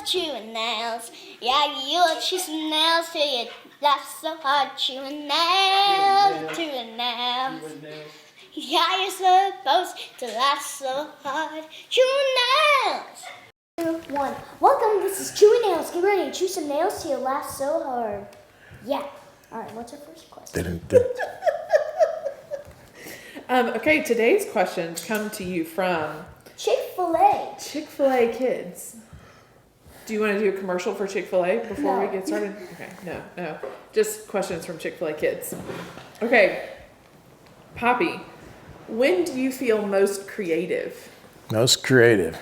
love chewing nails. Yeah, you'll chew some nails till you laugh so hard. Chewing nails, chewing nails. Yeah, you're supposed to laugh so hard. Chewing nails. 2, 1. Welcome, this is Chewing Nails. Get ready to chew some nails till you laugh so hard. Yeah. Alright, what's our first question? Okay, today's questions come to you from Chick-fil-A. Chick-fil-A Kids. Do you want to do a commercial for Chick-fil-A before No. we get started? Okay, no. Just questions from Chick-fil-A Kids. Okay, Poppy, when do you feel most creative? Most creative.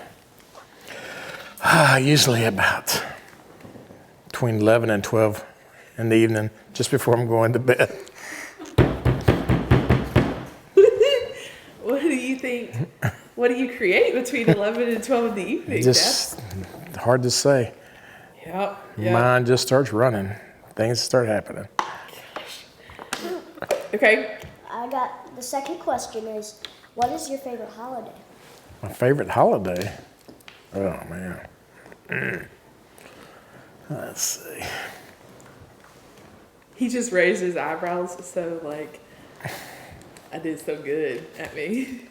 Usually about between 11 and 12 in the evening, just before I'm going to bed. What do you think? What do you create between 11 and 12 in the evening, Just hard to say. Yep. Mine just starts running. Things start happening. Okay. I got the second question is, what is your favorite holiday? My favorite holiday? Oh, man. Let's see. He just raised his eyebrows so like, I did so good at me.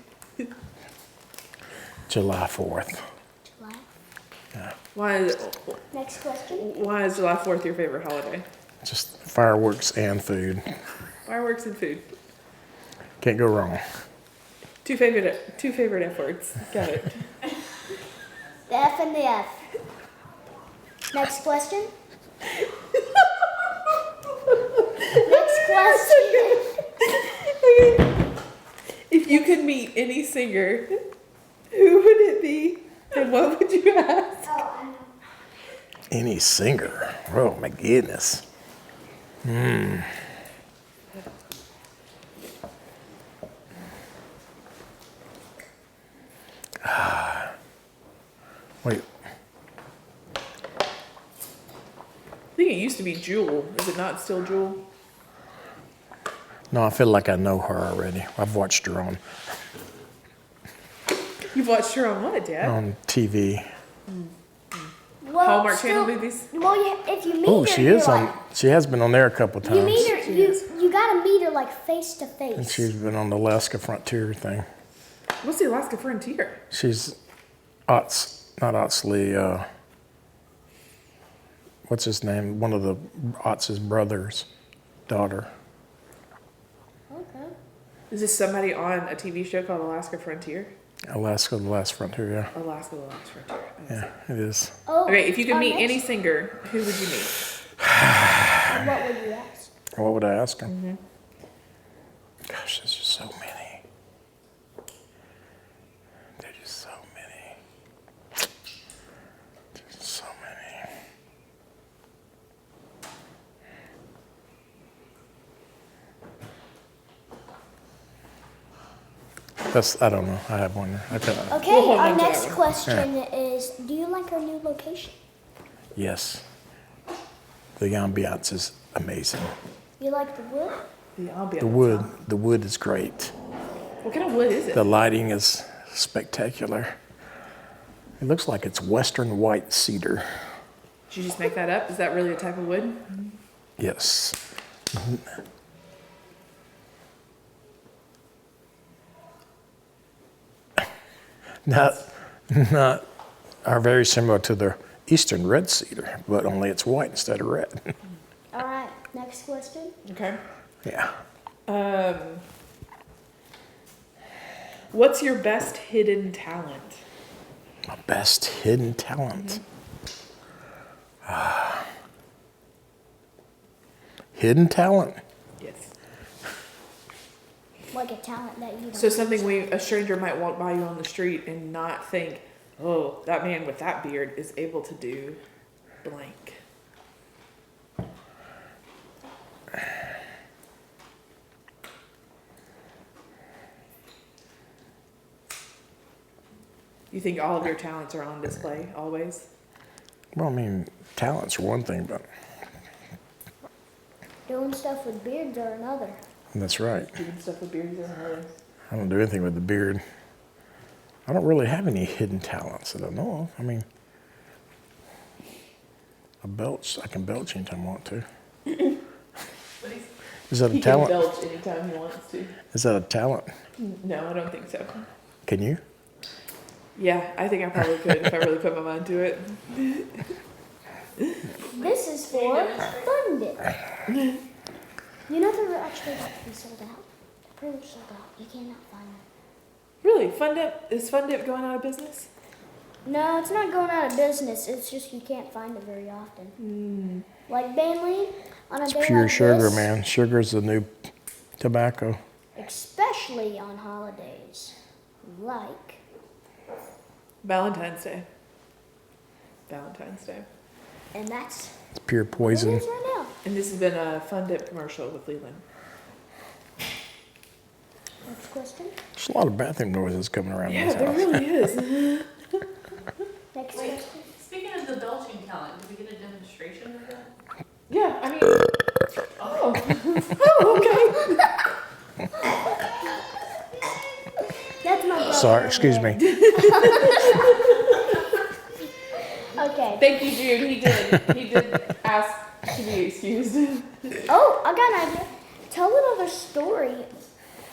July 4th. July. Yeah. Next question. Why is July 4th your favorite holiday? Just fireworks and food. Fireworks and food. Can't go wrong. Two favorite F words. Got it. The F and the F. Next question. Next question. If you could meet any singer, who would it be? And what would you ask? Any singer? Oh, my goodness. Wait, I think it used to be Jewel. Is it not still Jewel? no, I feel like I know her already. I've watched her You've watched her on what, Dad? on TV. Well, Hallmark Channel movies? Well, yeah, if you meet Oh, her, she you're is on. like, She has been on there a couple you meet times. her, you gotta meet her like face to And face. she's been on the Alaska Frontier thing. What's the Alaska Frontier? She's not Otsley. What's his name? One of the Otz's brothers' daughter. Okay. Is this somebody on a TV show called Alaska Frontier? Alaska, the last frontier. Yeah, Alaska, the Last Frontier. yeah, it is. Oh. Okay, if you could our meet next- any singer, who would you meet? What would you ask? What would I ask him? Gosh, there's just so many. There's just so many. There's so many. I don't know. I have one. Okay, hold our on to that next one. question is, do you like our new location? Yes. The ambiance is amazing. You like the wood? The ambiance. The wood is great. What kind of wood is it? The lighting is spectacular. It looks like it's western white cedar. Did you just make that up? Is that really a type of wood? Yes. Not are very similar to the eastern red cedar, but only it's white instead of red. All right, next question. Okay. Yeah. What's your best hidden talent? My best hidden talent. Hidden talent? Yes. Like a talent that you don't. So something a stranger might walk by you on the street and not think, oh, that man with that beard is able to do blank. You think all of your talents are on display always? Well, I mean, talents are one thing, but Doing stuff with beards are another. that's right. Doing stuff with beards or another? I don't do anything with the beard. I don't really have any hidden talents that I know of. I mean, a belch. I can belch anytime I want to. But Is that a he can talent? belch anytime he wants to. Is that a talent? No, I don't think so. Can you? Yeah, I think I probably could if I really put my mind to it. This is for Fun Dip. You know they're actually about to be sold out. They're pretty much sold out. You cannot find them. Really, Fun Dip is Fun Dip going out of business? No, it's not going out of business. It's just you can't find it very often. Like Banley on a It's day pure like sugar, this, man. Sugar's the new tobacco. especially on holidays, like Valentine's Day. Valentine's Day. and that's It's pure what it poison. is right now. And this has been a Fun Dip commercial with Leland. Next question. There's a lot of bathroom noises coming around this Yeah, there house. really is. Next Wait, question. speaking of the belching talent, did we get a demonstration of that? Yeah, I mean. Oh. Oh, okay. That's my brother. Sorry, over excuse there. me. Okay. Thank you, Jude. He did ask to be excused. Oh, I got an idea. Tell another story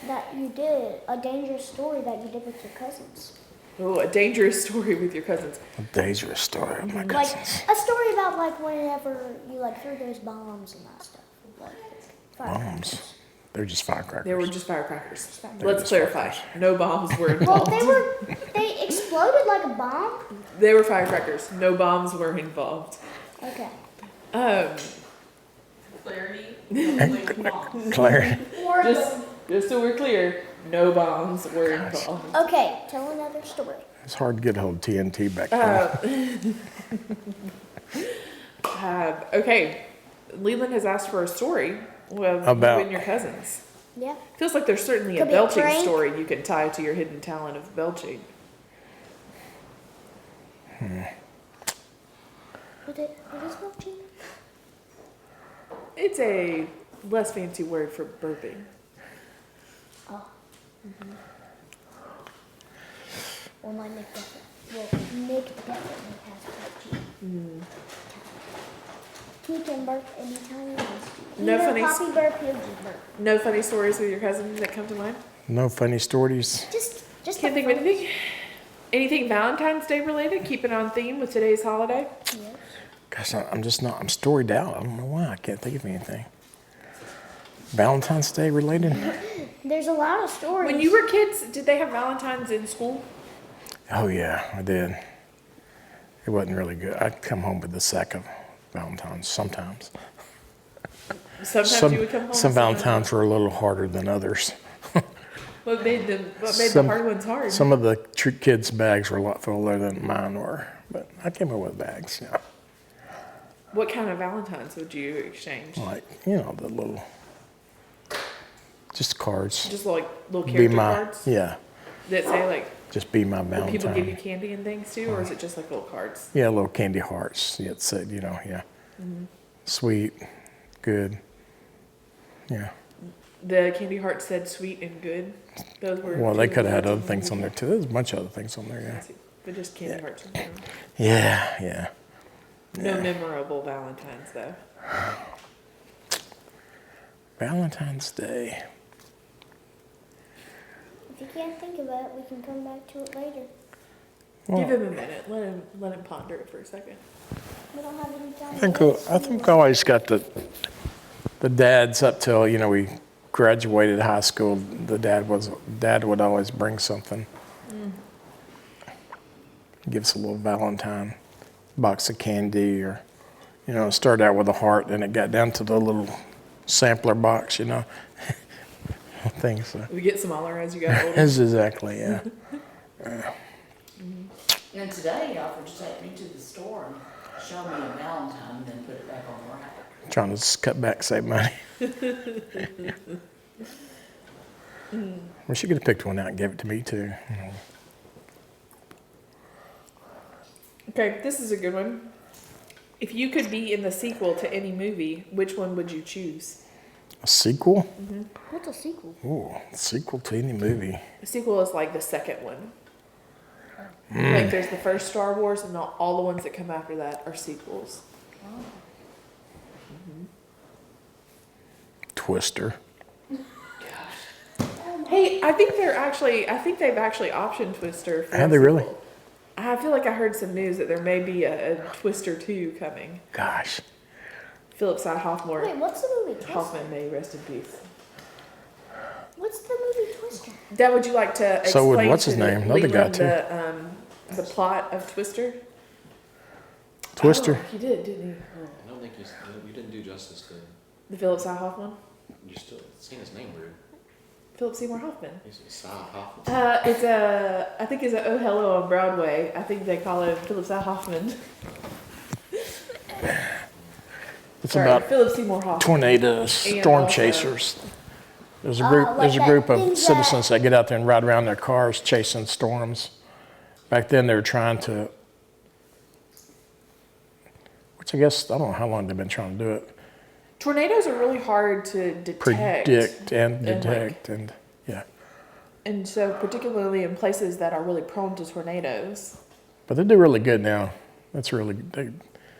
that you did, a dangerous story that you did with your cousins. Oh, a dangerous story with your cousins. A dangerous story of my Like cousins. a story about like whenever you like threw those bombs and that stuff. Like firecrackers. Bombs. They're just firecrackers. They were just firecrackers. They're Let's just clarify. No bombs were Well, involved. they exploded like a bomb. They were firecrackers. No bombs were involved. Okay. Clarity, no way bomb. Clary. Just so we're clear, no bombs were involved. Okay, tell another story. It's hard to get a hold of TNT back then. Okay, Leland has asked for a story of About- you and your cousins. Yeah. Feels like there's certainly a Could be a belching prank. story you can tie to your hidden talent of belching. What is belching? It's a less fancy word for burping. Oh. Well, my Nick definitely has belching. He can burp anytime he wants to. No Even funny s- Poppy burp, he'll just burp. No funny stories with your cousins that come to mind? No funny stories. Just Can't think of anything? Anything Valentine's Day related? Keep it on theme with today's holiday? Yes. Gosh, I'm just not, I'm storied out. I don't know why. I can't think of anything. Valentine's Day related? There's a lot of stories. When you were kids, did they have Valentine's in school? Oh, yeah, I did. It wasn't really good. I'd come home with a sack of Valentines sometimes. Sometimes you would come home. Some sometimes Valentines were a little harder than others. not. What made the Some- hard ones hard? Some of the kids' bags were a lot fuller than mine were, but I came up with bags, you know, What kind of Valentines would you exchange? like, you know, the little, just cards. Just like little Be character my, cards yeah, that say like just be my will people give you Valentine. candy and things too, or is it just like little cards? Yeah, little candy hearts. Yeah, it said, you know, yeah. Sweet, good. Yeah. The candy heart said sweet and good. Those were. Well, they two could have had words other things on there too. There's a bunch of other things on there, yeah. But just candy hearts. In general. Yeah, yeah. No memorable Valentines though. Valentine's Day. If you can't think of it, we can come back to it later. Give him a minute. Let him ponder it for a second. We don't have any time. I think I always got the dads up till, you know, we graduated high school. The dad would always bring something. Give us a little Valentine box of candy, or, you know, it started out with a heart, then it got down to the little sampler box, you know. Things. So. We get smaller as you got older. That's exactly, yeah. And today he offered to take me to the store and show me a Valentine and then put it back on the rack. Trying to just cut back, save money. We should get a picked one out and give it to me too. You know. Okay, this is a good one. If you could be in the sequel to any movie, which one would you choose? A sequel? What's a sequel? Ooh, a sequel to any movie. The sequel is like the second one. Like there's the first Star Wars, and all the ones that come after that are sequels. Twister. Hey, I think they've actually optioned Twister. For Have a they really? sequel. I feel like I heard some news that there may be a Twister 2 coming. Gosh. Philip Seymour Hoffman. Wait, what's the movie Twister? Hoffman may rest in peace. What's the movie Twister? Dad, would you like to explain So would- what's his to name? Another guy, Leland the plot of Twister? Twister. Oh, he did, didn't he? I don't think you didn't do justice to. The Philip Seymour Hoffman. You're still saying his name weird. Philip Seymour Hoffman. He's Cy Hoffman. I think it's a Oh Hello on Broadway. I think they call him Philip Seymour Hoffman. It's Sorry, about Philip Seymour Hoffman. tornadoes, And storm also- chasers. There's a group. like There's a that group thing of that- citizens that get out there and ride around their cars chasing storms. Back then, they were trying to. Which I guess I don't know how long they've been trying to do it. Tornadoes are really hard to detect. Predict and like- detect and yeah. And so, particularly in places that are really prone to tornadoes, But they do really good now. That's really they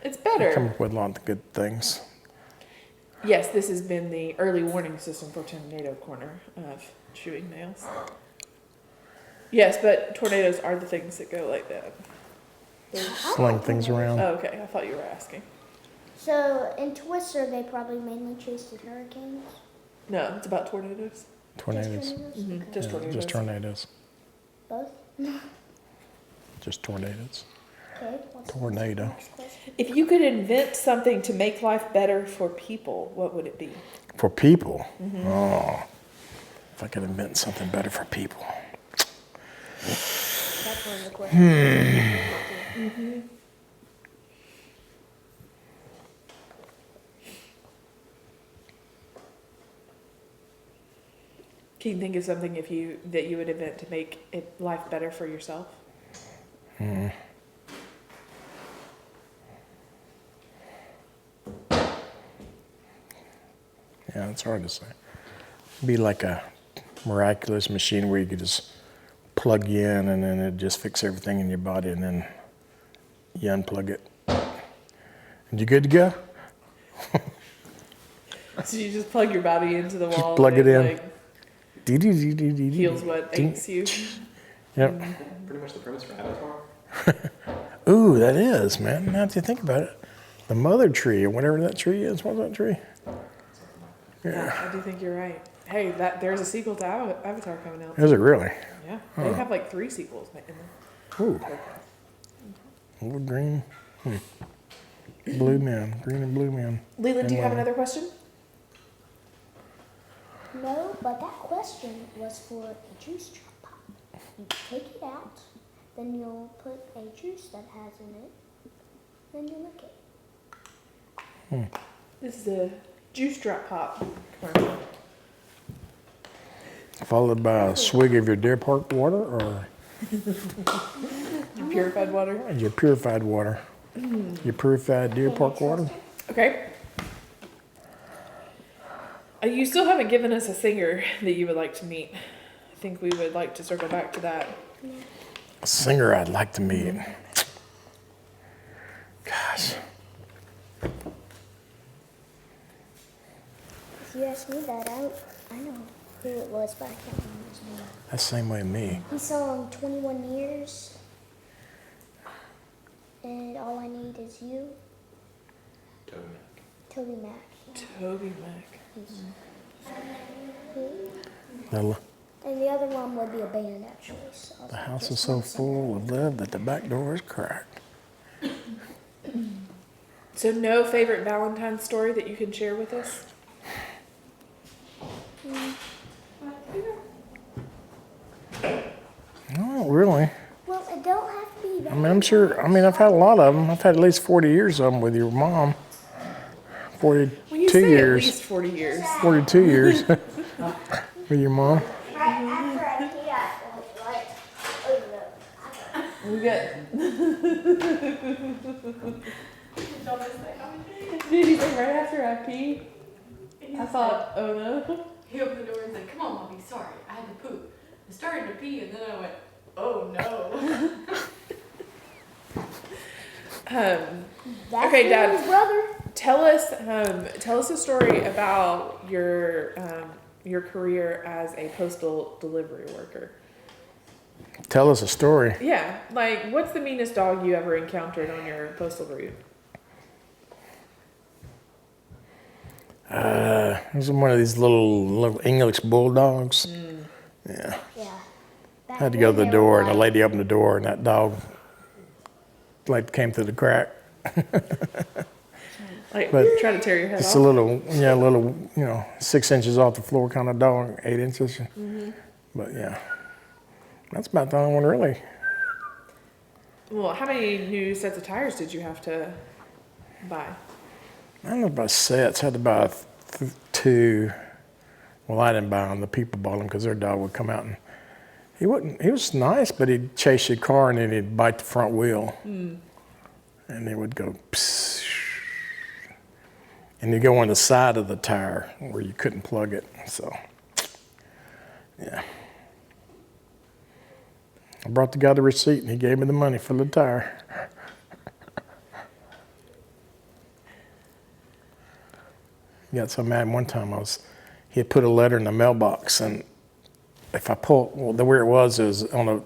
it's come better. up with a lot of good things. Yes, this has been the early warning system for tornado corner of chewing nails. Yes, but tornadoes are the things that go like that. Sling things around. Oh, okay, I thought you were asking. So in Twister, they probably mainly chased the hurricanes. No, it's about tornadoes. Just Tornadoes. tornadoes? Mhm, Okay. Just Yeah, tornadoes. just tornadoes. Both? Just tornadoes. Okay. What's Tornado. the next question? If you could invent something to make life better for people, what would it be? For people. Mm-hmm. Oh. If I could invent something better for people. That's one of the questions. Can you think of something that you would invent to make life better for yourself? Yeah, it's hard to say. Be like a miraculous machine where you could just plug you in and then it just fix everything in your body and then you unplug it. And you good to go? So you just plug your body into the wall. plug and it in. Like, heals what aches you. Yep. Pretty much the premise for Avatar. Ooh, that is, man. Now that you think about it. The mother tree or whatever that tree is. What's that tree? Yeah, I do think you're right. Hey, there's a sequel to Avatar coming out. Is it really? Yeah, they have like 3 sequels in them. Ooh. Little green. Blue man. Green and blue man. Leland, do you have And, another question? No, but that question was for a juice drop pop. You take it out, then you'll put a juice that has in it, then you lick it. This is a juice drop pop commercial. Followed by a swig of your Deer Park water or Your purified water. your purified water. Your purified Deer Park water. Okay. You still haven't given us a singer that you would like to meet. I think we would like to circle back to that. A singer I'd like to meet. Gosh. If you ask me that, I know who it was, but I can't remember his name. That's the same way with me. He sung 21 Years, and All I Need Is You, Toby Mac. Toby Mac. Toby Mac. The, And the other one would be a band, actually. So I was the like, house is just so one singer. full of love that the back door is cracked. So no favorite Valentine's story that you can share with us? No, really. Well, it don't have to be that. I mean, I'm sure. I mean, I've had a lot of them. I've had at least 40 years of them with your mom. 42 When you say years. at least 40 years. 42 years with your mom. After I did, I was like, oh no. We got. Did he say right after I pee? I thought, oh no. He opened the door and said, "Come on, Mommy, sorry, I had to poop." I started to pee and then I went, "Oh no." That's Okay, Dad. Will's brother. Tell us a story about your career as a postal delivery worker. Tell us a story. Yeah, like what's the meanest dog you ever encountered on your postal route? It was one of these little English bulldogs. Yeah. Yeah. I had to go to the door, and the lady opened the door, and that dog like came through the crack. Like But try to tear your head It's off. a little, 6 inches off the floor kind of dog, 8 inches. But yeah, that's about the only one really. Well, how many new sets of tires did you have to buy? I don't know about sets. I had to buy two. Well, I didn't buy them. The people bought them because their dog would come out and he was nice, but he'd chase your car and then he'd bite the front wheel. And it would go psst. And you go on the side of the tire where you couldn't plug it. So, yeah. I brought the guy the receipt and he gave me the money for the tire. He got so mad one time he had put a letter in the mailbox, and if I where it was on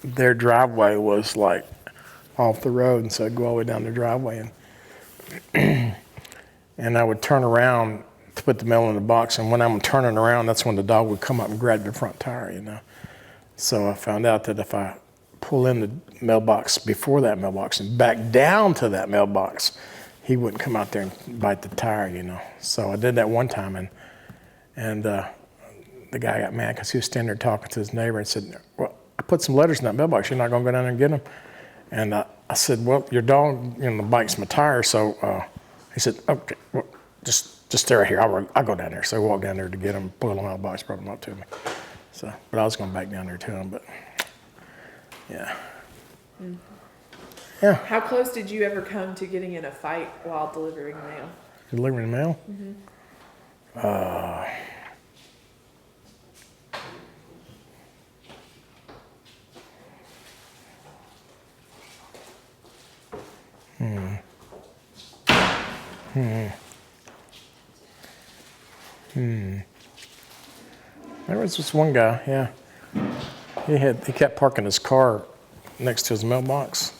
their driveway was like off the road, and so I'd go all the way down the driveway, and I would turn around to put the mail in the box, and when I'm turning around, that's when the dog would come up and grab the front tire, So I found out that if I pull in the mailbox before that mailbox and back down to that mailbox, he wouldn't come out there and bite the tire, So I did that one time, and the guy got mad because he was standing there talking to his neighbor and said, well, I put some letters in that mailbox. You're not going to go down there and get them? And I said, well, your dog, bites my tire. So he said, okay, well, just stay right here. I'll go down there. So I walked down there to get him, pull them out of the box, brought them up to me. So, but I was going back down there to him, but yeah. Yeah, How close did you ever come to getting in a fight while delivering mail? delivering mail. There was this one guy, yeah. He kept parking his car next to his mailbox.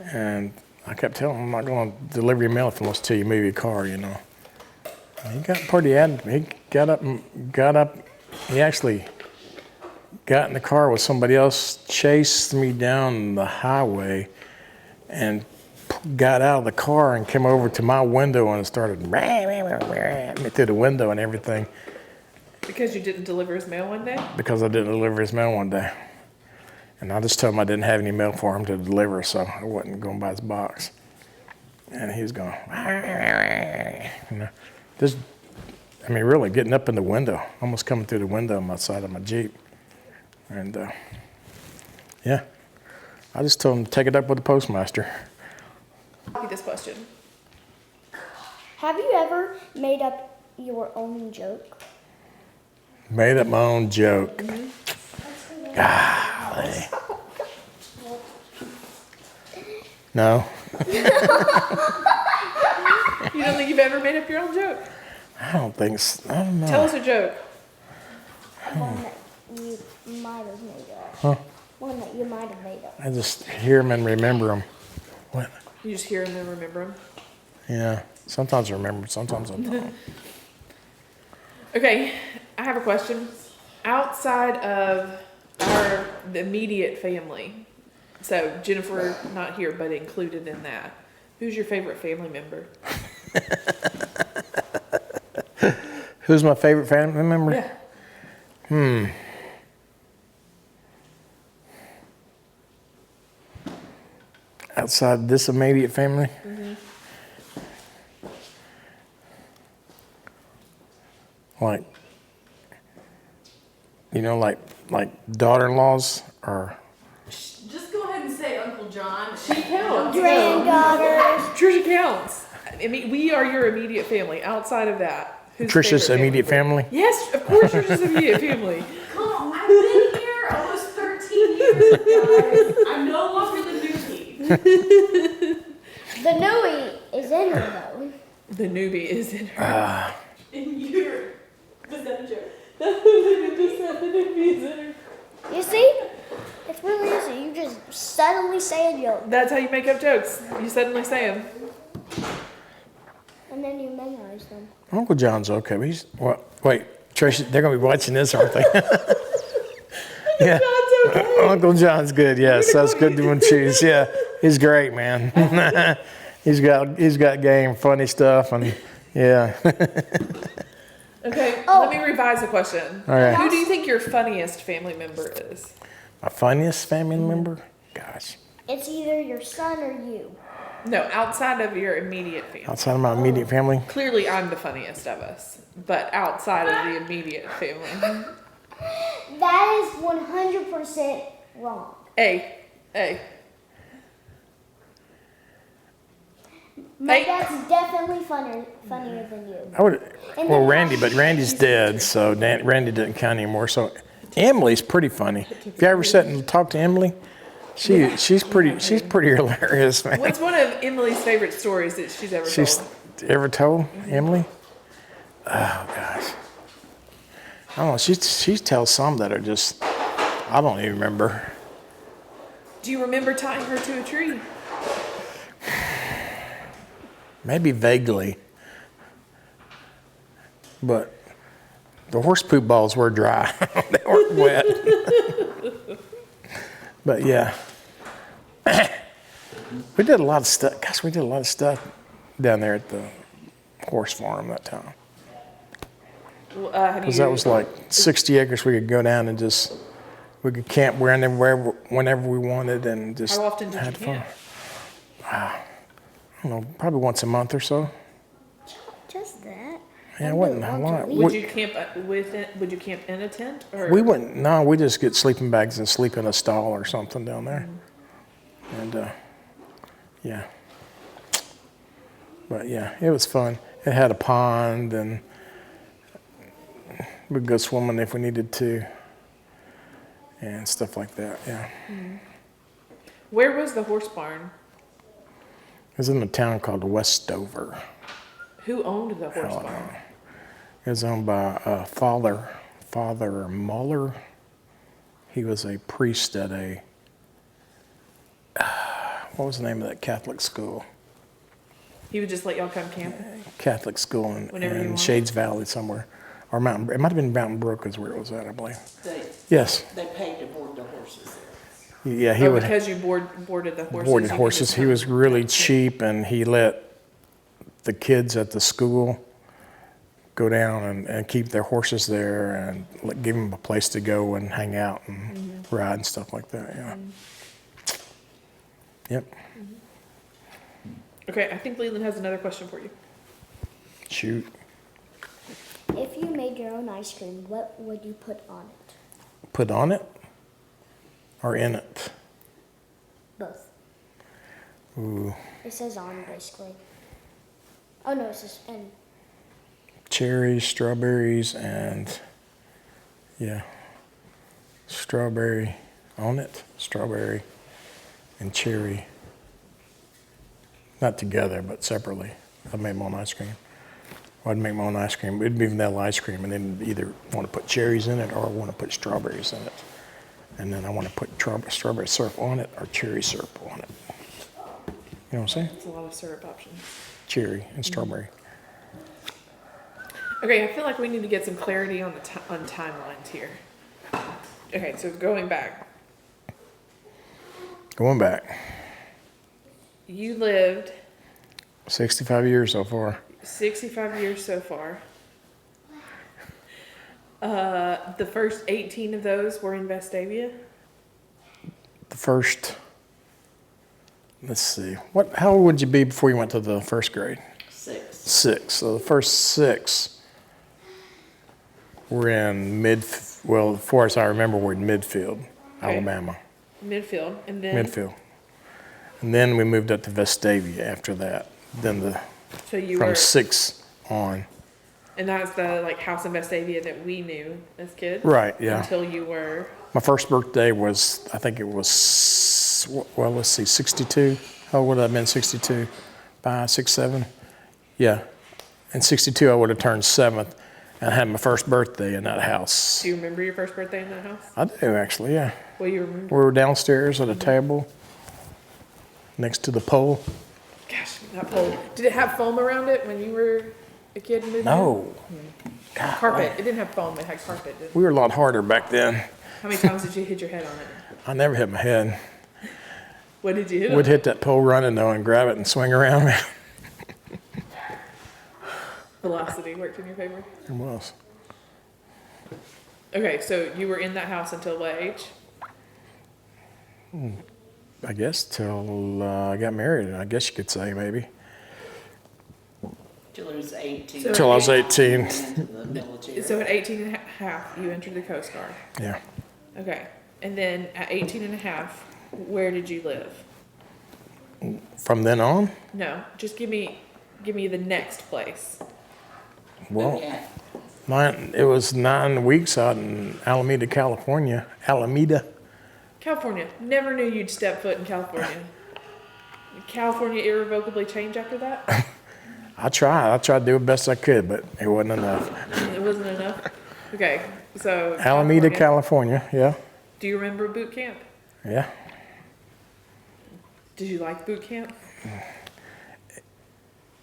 And I kept telling him, I'm not going to deliver your mail unless till you move your car, And he got pretty adamant. He got up. He actually got in the car with somebody else, chased me down the highway, and got out of the car and came over to my window and started me through the window and everything Because you didn't deliver his mail one day? because I didn't deliver his mail one day. And I just told him I didn't have any mail for him to deliver, so I wasn't going by his box. And he was going, really getting up in the window, almost coming through the window on my side of my Jeep. And yeah, I just told him to take it up with the postmaster. Repeat this question. Have you ever made up your own joke? Made up my own joke. Golly. No, You don't think you've ever made up your own joke? I don't think so. I don't know. Tell us a joke. One that you might have made up. Huh? One that you might have made up. I just hear them and remember them. What? You just hear them and remember them. Yeah, sometimes I remember, sometimes I don't. Okay, I have a question. Outside of the immediate family, so Jennifer not here, but included in that, who's your favorite family member? Who's my favorite family member? Yeah. Outside this immediate family? Like, like daughter-in-laws or Just go ahead and say Uncle John. She counts. Granddaughters. Trisha counts. I mean, we are your immediate family. Outside of that, who's Trisha's favorite immediate family? Yes, of course, Trisha's immediate family. Come on, I've been here almost 13 years, guys. I'm no longer the newbie. in her though. The newbie is in her. In your, was that a joke? That's what Linda just said. The newbie is in her. You see? It's really easy. You just suddenly say a joke. That's how you make up jokes. You suddenly say them. And then you memorize them. Uncle John's okay. But he's wait, Tracy. They're gonna be watching this, aren't they? Yeah. Uncle John's good. Yes, that's good to choose. Yeah, he's great, man. he's got game, funny stuff, and yeah. Okay, Oh. let me revise the question. All right. Who do you think your funniest family member is? My funniest family member? Gosh, It's either your son or you. No, outside of your immediate family. outside of my immediate family, Clearly, I'm the funniest of us, but outside of the immediate family. That is 100% wrong. A. My Hey. dad's definitely funnier than you. I would. And Well, then- Randy, but Randy's dead, so Randy doesn't count anymore. So Emily's pretty funny. If you ever sit and talk to Emily, she's pretty hilarious, man. What's one of Emily's favorite stories that she's ever She's told? ever told Emily? Oh gosh, I don't know. She tells some that are just I don't even remember. Do you remember tying her to a tree? Maybe vaguely, but the horse poop balls were dry. They weren't wet. But yeah, we did a lot of stuff. Gosh, we did a lot of stuff down there at the horse farm that time. Have Because you, that was like 60 acres. We could go down and we could camp whenever we wanted and just How often did had you fun. camp? I don't know, probably once a month or so. Just that. Yeah, it wasn't a lot. Would you camp Would you camp in a tent? Or We wouldn't. No, we just get sleeping bags and sleep in a stall or something down there. And yeah, but yeah, it was fun. It had a pond, and we'd go swimming if we needed to, and stuff like that. Yeah, Where was the horse barn? it was in a town called Westover. Who owned the horse Illinois. barn? It was owned by Father Muller. He was a priest at a what was the name of that Catholic school? He would just let y'all come camp. Catholic school Whenever you in want. Shades Valley somewhere, or Mountain. It might have been Mountain Brook is where it was at, I believe. They, Yes, they paid to board the horses. yeah, he Oh, would because you boarded the horses. boarded you could horses. just He come. was really cheap, and he let the kids at the school go down and keep their horses there, and give them a place to go and hang out and ride and stuff like that. Yeah. Yep. Okay, I think Leland has another question for you. Shoot. If you made your own ice cream, what would you put on it? Put on it or in it? Both. Ooh. It says on basically. Oh no, it says and. Cherries, strawberries, and yeah, strawberry on it, strawberry and cherry. Not together, but separately. I made my own ice cream. I'd make my own ice cream. It'd be vanilla ice cream, and then either want to put cherries in it or want to put strawberries in it. And then I want to put strawberry syrup on it or cherry syrup on it. You know what I'm saying? That's a lot of syrup options. Cherry and strawberry. Okay, I feel like we need to get some clarity on on timelines here. Okay, so going back, Going back, you lived 65 years so far. 65 years so far. The first 18 of those were in Vestavia. The first, let's see, how old would you be before you went to the first grade? 6. 6. So the first 6 were in as far as I remember, were in Midfield, Alabama. Midfield, and then Midfield. And then we moved up to Vestavia after that. Then so you from were, 6 on. and that's the house in Vestavia that we knew as kids. Right, yeah. Until you were. My first birthday was, I think it was, let's see, 62. How old would I have been, 62? 5, 6, 7. Yeah. In 62, I would have turned 7th and had my first birthday in that house. Do you remember your first birthday in that house? I do, actually, yeah. What do you remember? We were downstairs at a table next to the pole. Gosh, that pole. Did it have foam around it when you were a kid moving in? No. God, Carpet. It didn't have foam. It had carpet. Didn't it? we were a lot harder back then. How many times did you hit your head on it? I never hit my head. What did you hit? Would on? hit that pole running though and grab it and swing around. Velocity worked in your favor. It was. Okay, so you were in that house until what age? I guess till I got married. I guess you could say maybe Till he was 18. So- till I was 18. Went into the military. So at 18 and a half, you entered the Coast Guard. Yeah. Okay. And then at 18 and a half, where did you live? From then on, No, just give me the next place. well, Yeah. it was 9 weeks out in Alameda, California. Alameda. California. Never knew you'd step foot in California. Did California irrevocably change after that? I tried to do the best I could, but it wasn't enough. It wasn't enough. Okay, so Alameda, California. Yeah. Do you remember boot camp? Yeah. Did you like boot camp?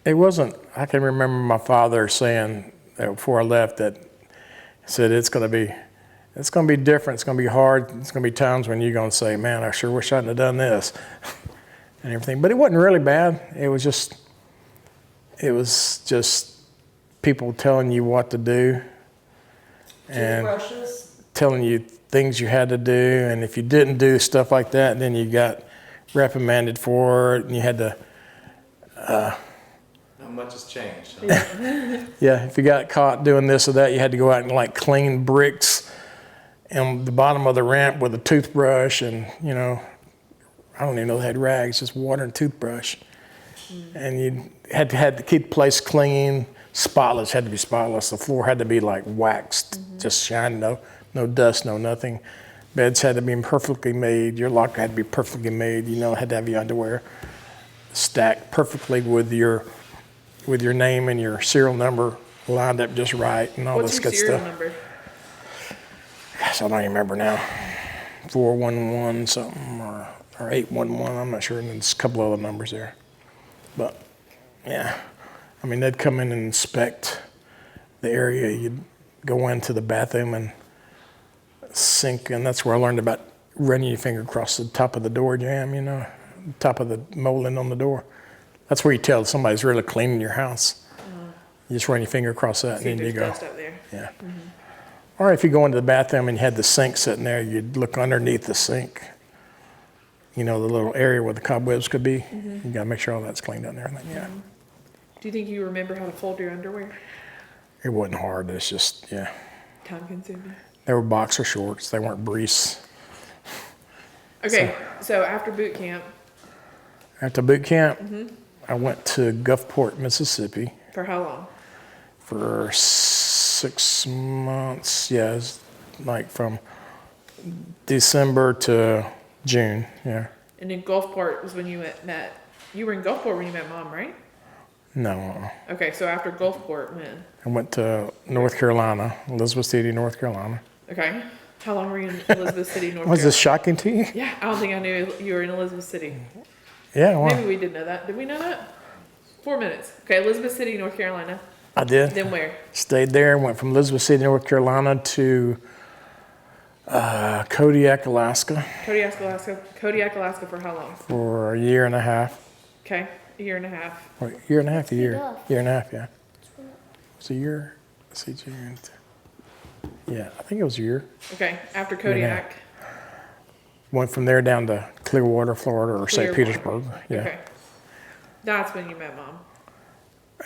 It wasn't, I can remember my father saying that before I left that said it's going to be different. It's going to be hard. It's going to be times when you're going to say, man, I sure wish I hadn't have done this and everything. But it wasn't really bad. It was just people telling you what to do and Toothbrushes. telling you things you had to do. And if you didn't do stuff like that, then you got reprimanded for it and you had to, Not much has changed. Huh? yeah, if you got caught doing this or that, you had to go out and like clean bricks on the bottom of the ramp with a toothbrush and, you know, I don't even know they had rags, just water and toothbrush. And you had to keep the place clean, spotless, had to be spotless. The floor had to be like waxed, just shiny, no dust, no nothing. Beds had to be perfectly made. Your locker had to be perfectly made. You know, had to have your underwear stacked perfectly with your name and your serial number lined up just right and all What's this your good serial stuff. number? Gosh, I don't even remember now. 411 something or 811. I'm not sure. And there's a couple other numbers there. But yeah, I mean they'd come in and inspect the area. You'd go into the bathroom and sink, and that's where I learned about running your finger across the top of the door jamb. You know, top of the molding on the door. That's where you tell somebody's really cleaning your house. You just run your finger across that, See if and then you there's go. dust up there. Yeah. Or if you go into the bathroom and you had the sink sitting there, you'd look underneath the sink. You know, the little area where the cobwebs could be. You got to make sure all that's cleaned out and everything. Yeah. Do you think you remember how to fold your underwear? It wasn't hard. It's just, yeah. Time consuming. They were boxer shorts. They weren't briefs. Okay, so after boot camp, After boot camp, I went to Gulfport, Mississippi for how long? for 6 months. Yeah, it's like from December to June. Yeah. And in Gulfport was when you met. You were in Gulfport when you met Mom, right? No, Okay, so after Gulfport, when? I went to North Carolina, Elizabeth City, North Carolina. Okay. How long were you in Elizabeth City, North Was Carolina? this shocking to you? Yeah, I don't think I knew you were in Elizabeth City. Yeah, well, Maybe we did know that. Did we know that? 4 minutes. Okay, Elizabeth City, North Carolina. I did. Then where? Stayed there, went from Elizabeth City, North Carolina to Kodiak, Alaska Kodiak, Alaska. Kodiak, Alaska for how long? for a year and a half. Okay, a year and a half. Wait, year and a half, a year. Yeah. Year and a half, yeah. It's a year. Let's see, yeah, I think it was a year. Okay, after Year and a half. Kodiak. Went from there down to Clearwater, Florida, or St. Clearwater. Petersburg. Yeah. Okay. That's when you met Mom.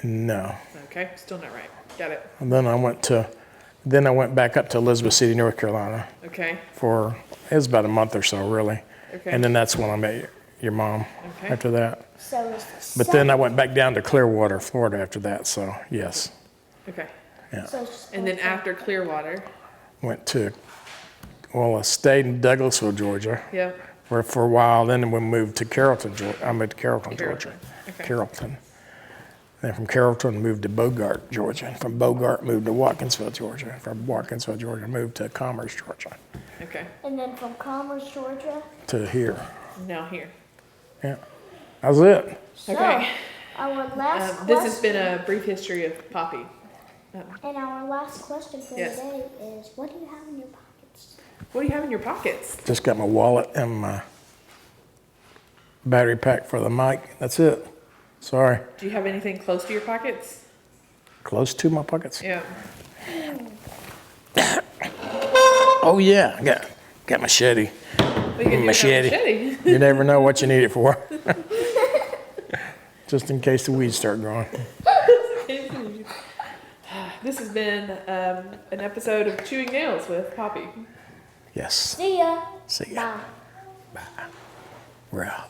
No. Okay, still not right. Got it. And then I went back up to Elizabeth City, North Carolina Okay, for, it was about a month or so, really. okay. And then that's when I met your mom Okay. after that. So it's the But then I went back down to Clearwater, Florida after that, so yes. Okay. So it's And then after Clearwater. Went to, well, I stayed in Douglasville, Georgia Yep. for a while. Then we moved to Carrollton, Georgia. I moved to Carrollton, Georgia. Okay. Carrollton. Then from Carrollton, moved to Bogart, Georgia. And from Bogart, moved to Watkinsville, Georgia. From Watkinsville, Georgia, moved to Commerce, Georgia. Okay. And then from Commerce, Georgia. To here. Now here. Yeah. That's it. So, Okay. our last question. This has been a brief history of Poppy. And our last question for Yes. today is, what do you have in your pockets? What do you have in your pockets? Just got my wallet and my battery pack for the mic. That's it. Sorry. Do you have anything close to your pockets? Close to my pockets. Yeah. Oh yeah, I got machete. We can do Machete. machete. You never know what you need it for. Just in case the weeds start growing. This has been an episode of Chewing Nails with Poppy. Yes. See ya. See ya. Bye. We're out.